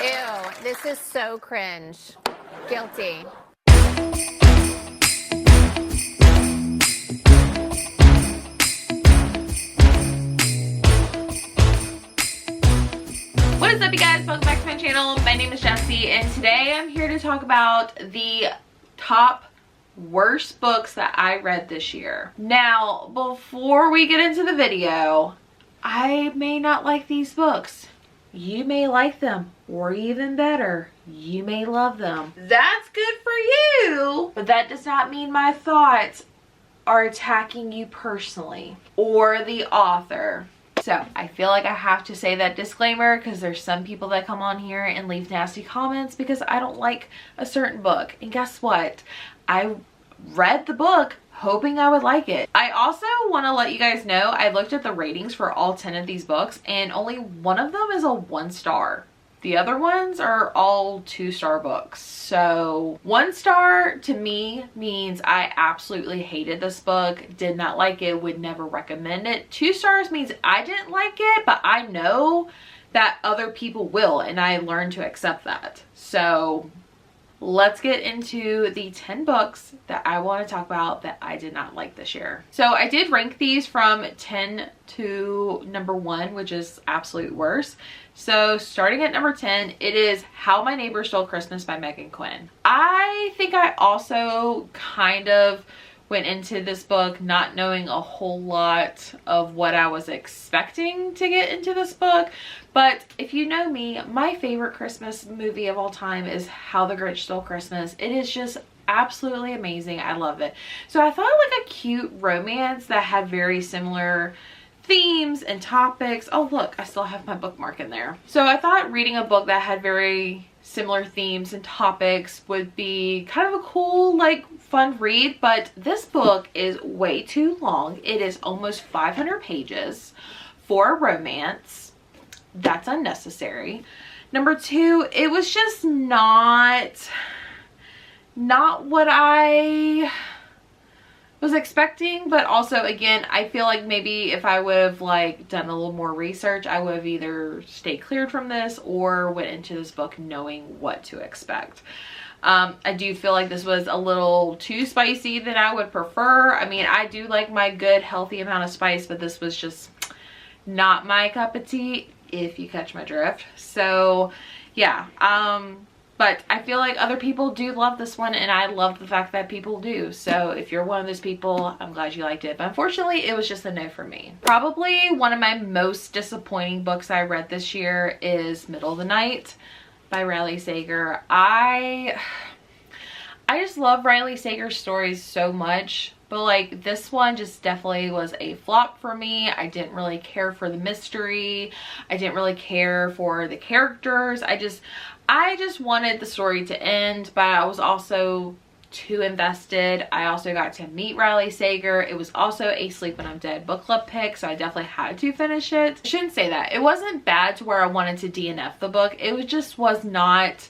Ew, this is so cringe. Guilty. What is up, you guys? Welcome back to my channel. My name is Jessie, and today I'm here to talk about the top worst books that I read this year. Now, before we get into the video, I may not like these books. You may like them, or even better, you may love them. That's good for you, but that does not mean my thoughts are attacking you personally or the author. So I feel like I have to say that disclaimer because there's some people that come on here and leave nasty comments because I don't like a certain book. And guess what? I read the book hoping I would like it. I also want to let you guys know I looked at the ratings for all 10 of these books and only one of them is a 1 star. The other ones are all 2-star books. So 1 star to me means I absolutely hated this book, did not like it, would never recommend it. 2 stars means I didn't like it, but I know that other people will, and I learned to accept that. So let's get into the 10 books that I want to talk about that I did not like this year. So I did rank these from 10 to number 1, which is absolute worst. So starting at number 10, it is How My Neighbor Stole Christmas by Megan Quinn. I think I also kind of went into this book not knowing a whole lot of what I was expecting to get into this book. But if you know me, my favorite Christmas movie of all time is How the Grinch Stole Christmas. It is just absolutely amazing. I love it. So I thought like a cute romance that had very similar themes and topics. Oh look, I still have my bookmark in there. So I thought reading a book that had very similar themes and topics would be kind of a cool, like, fun read, but this book is way too long. It is almost 500 pages for a romance. That's unnecessary. Number 2, it was just not what I was expecting, but also again I feel like maybe if I would have like done a little more research, I would have either stayed cleared from this or went into this book knowing what to expect. I do feel like this was a little too spicy than I would prefer. I mean, I do like my good healthy amount of spice, but this was just not my cup of tea, if you catch my drift. So yeah, but I feel like other people do love this one, and I love the fact that people do. So if you're one of those people, I'm glad you liked it. But unfortunately, it was just a no for me. Probably one of my most disappointing books I read this year is Middle of the Night by Riley Sager. I just love Riley Sager's stories so much. But like this one just definitely was a flop for me. I didn't really care for the mystery. I didn't really care for the characters. I just wanted the story to end, but I was also too invested. I also got to meet Riley Sager. It was also a Sleep When I'm Dead book club pick, so I definitely had to finish it. I shouldn't say that. It wasn't bad to where I wanted to DNF the book. It was not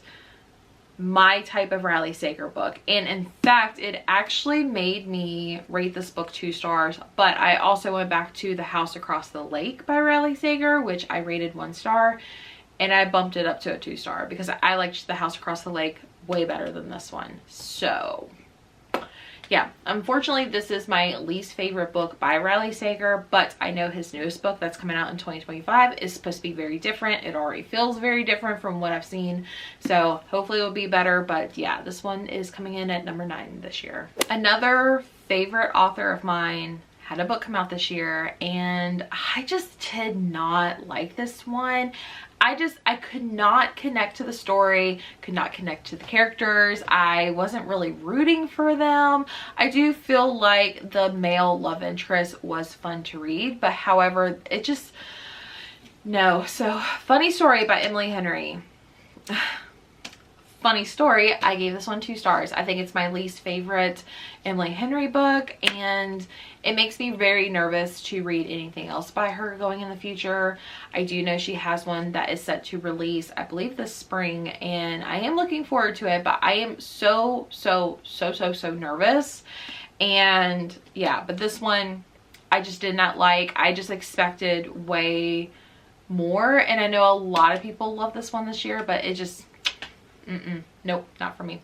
my type of Riley Sager book, and in fact it actually made me rate this book 2 stars. But I also went back to The House Across the Lake by Riley Sager, which I rated 1 star, and I bumped it up to a 2 star because I liked The House Across the Lake way better than this one. So yeah, unfortunately this is my least favorite book by Riley Sager, but I know his newest book that's coming out in 2025 is supposed to be very different. It already feels very different from what I've seen, so hopefully it'll be better. But yeah, this one is coming in at number 9 this year. Another favorite author of mine had a book come out this year, and I just did not like this one. I could not connect to the story, could not connect to the characters. I wasn't really rooting for them. I do feel like the male love interest was fun to read, but however, it just, no. So, funny story about Emily Henry. Funny story, I gave this one 2 stars. I think it's my least favorite Emily Henry book, and it makes me very nervous to read anything else by her going in the future. I do know she has one that is set to release, I believe, this spring, and I am looking forward to it, but I am so nervous. And yeah, but this one I just did not like. I just expected way more. And I know a lot of people love this one this year, but it just, nope, not for me.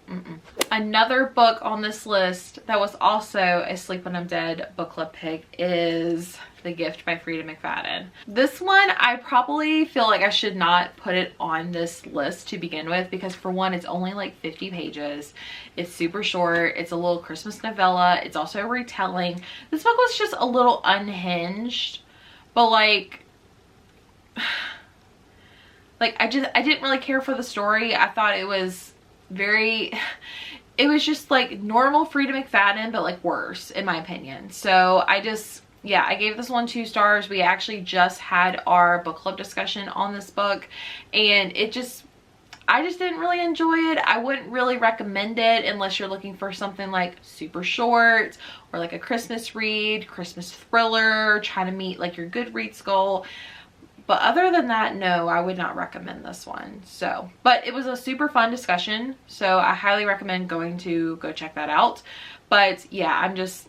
Another book on this list that was also a Sleep When I'm Dead book club pick is The Gift by Frida McFadden. This one, I probably feel like I should not put it on this list to begin with, because for one, it's only like 50 pages. It's super short. It's a little Christmas novella. It's also a retelling. This book was just a little unhinged, but like I didn't really care for the story. I thought it was it was just like normal Frida McFadden, but like worse in my opinion. So I gave this one 2 stars. We actually just had our book club discussion on this book, and I just didn't really enjoy it. I wouldn't really recommend it unless you're looking for something like super short or like a Christmas read, Christmas thriller, trying to meet like your Goodreads goal. But other than that, no, I would not recommend this one. So, but it was a super fun discussion, so I highly recommend go check that out. But yeah, I'm just,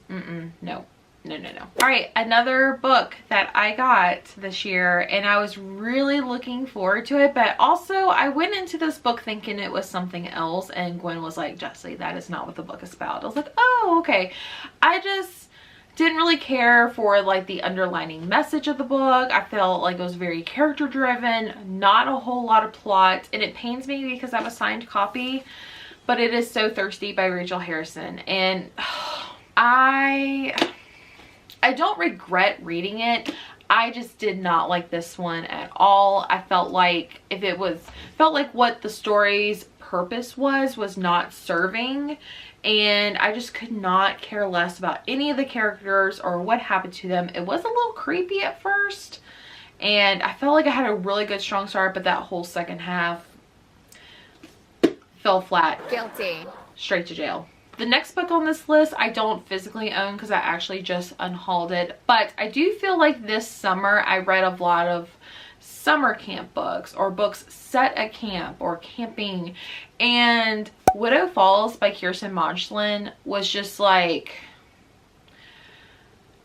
no. All right, another book that I got this year, and I was really looking forward to it, but also I went into this book thinking it was something else, and Gwen was like, Jessie, that is not what the book is about. I was like, oh, okay. I just didn't really care for like the underlining message of the book. I felt like it was very character driven, not a whole lot of plot, and it pains me because I have a signed copy, but it is So Thirsty by Rachel Harrison, and I don't regret reading it. I just did not like this one at all. I felt like what the story's purpose was not serving, and I just could not care less about any of the characters or what happened to them. It was a little creepy at first, and I felt like I had a really good strong start, but that whole second half fell flat. Guilty. Straight to jail. The next book on this list I don't physically own because I actually just unhauled it, but I do feel like this summer I read a lot of summer camp books or books set at camp or camping, and Widow Falls by Kirsten Modglin was just like,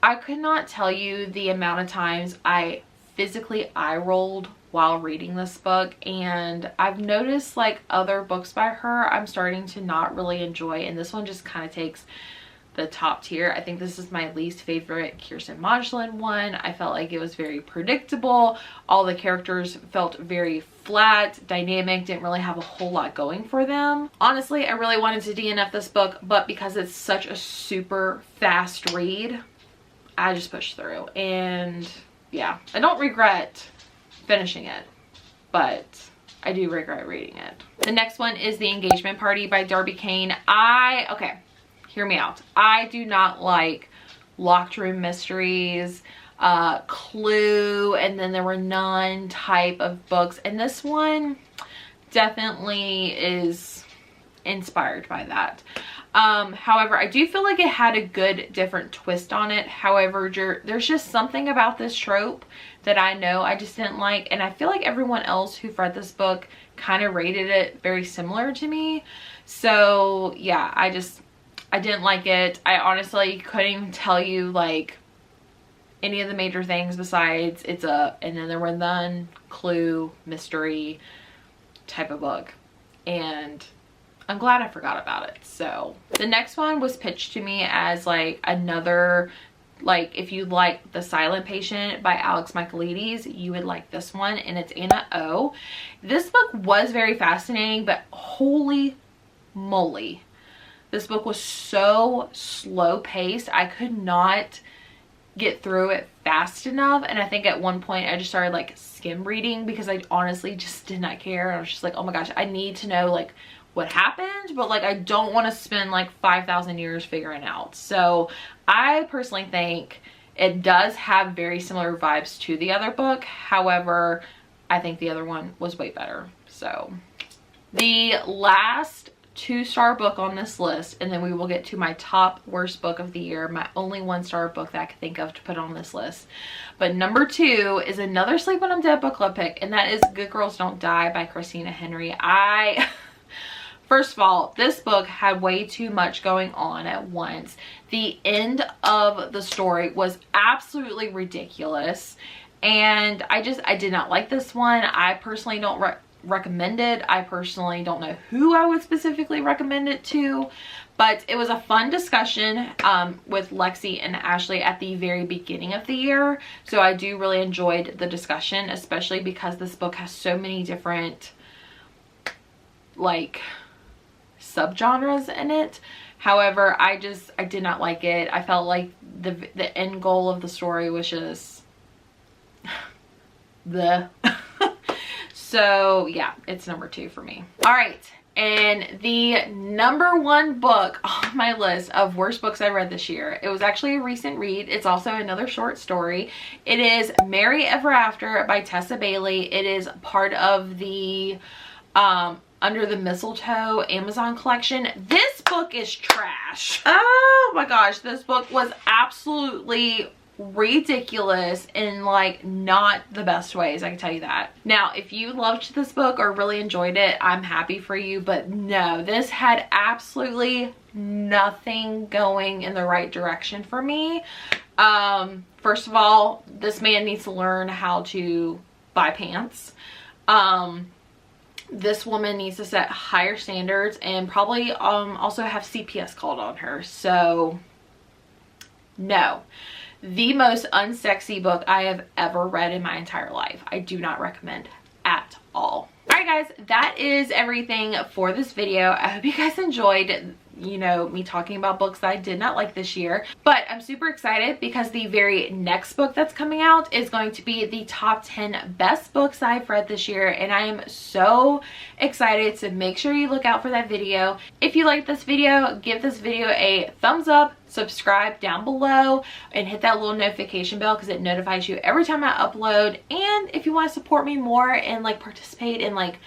I could not tell you the amount of times I physically eye rolled while reading this book, and I've noticed like other books by her I'm starting to not really enjoy, and this one just kind of takes the top tier. I think this is my least favorite Kirsten Modglin one. I felt like it was very predictable. All the characters felt very flat, dynamic, didn't really have a whole lot going for them. Honestly, I really wanted to DNF this book, but because it's such a super fast read, I just pushed through, and yeah, I don't regret finishing it, but I do regret reading it. The next one is The Engagement Party by Darby Kane. Okay, hear me out. I do not like locked room mysteries, Clue, and then there were none type of books, and this one definitely is inspired by that. However, I do feel like it had a good different twist on it. However, there's just something about this trope that I know I just didn't like, and I feel like everyone else who've read this book kind of rated it very similar to me. So yeah, I didn't like it. I honestly couldn't even tell you like any of the major things besides and then there were none, Clue, mystery type of book, and I'm glad I forgot about it. So the next one was pitched to me as like another, like if you like The Silent Patient by Alex Michaelides, you would like this one, and it's Anna O. This book was very fascinating, but holy moly, this book was so slow paced. I could not get through it fast enough, and I think at one point I just started like skim reading because I honestly just did not care. I was just like, oh my gosh, I need to know like what happened, but like I don't want to spend like 5,000 years figuring out. So I personally think it does have very similar vibes to the other book. However, I think the other one was way better. So the last 2-star book on this list, and then we will get to my top worst book of the year, my only 1-star book that I could think of to put on this list. But number 2 is another Sleep When I'm Dead book club pick, and that is Good Girls Don't Die by Christina Henry. First of all, this book had way too much going on at once. The end of the story was absolutely ridiculous. and I did not like this one. I personally don't recommend it. I personally don't know who I would specifically recommend it to, but it was a fun discussion with Lexi and Ashley at the very beginning of the year. So I do really enjoyed the discussion, especially because this book has so many different like subgenres in it. However, I did not like it. I felt like the end goal of the story was just so yeah, it's number 2 for me. All right, and the number 1 book on my list of worst books I read this year, it was actually a recent read. It's also another short story. It is Merry Ever After by Tessa Bailey. It is part of the Under the Mistletoe Amazon collection. This book is trash. Oh my gosh, this book was absolutely ridiculous in like not the best ways, I can tell you that. Now, if you loved this book or really enjoyed it, I'm happy for you, but no, this had absolutely nothing going in the right direction for me. First of all, this man needs to learn how to buy pants. This woman needs to set higher standards and probably also have CPS called on her. So no. The most unsexy book I have ever read in my entire life. I do not recommend at all. Alright guys, that is everything for this video. I hope you guys enjoyed, you know, me talking about books that I did not like this year. But I'm super excited because the very next book that's coming out is going to be the top 10 best books I've read this year. And I am so excited, so make sure you look out for that video. If you like this video, give this video a thumbs up, subscribe down below, and hit that little notification bell because it notifies you every time I upload. And if you want to support me more and like participate in like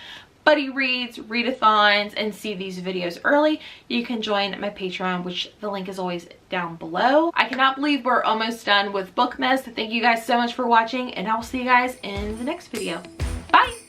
buddy reads, readathons, and see these videos early, you can join my Patreon, which the link is always down below. I cannot believe we're almost done with Bookmas. Thank you guys so much for watching, and I'll see you guys in the next video. Bye!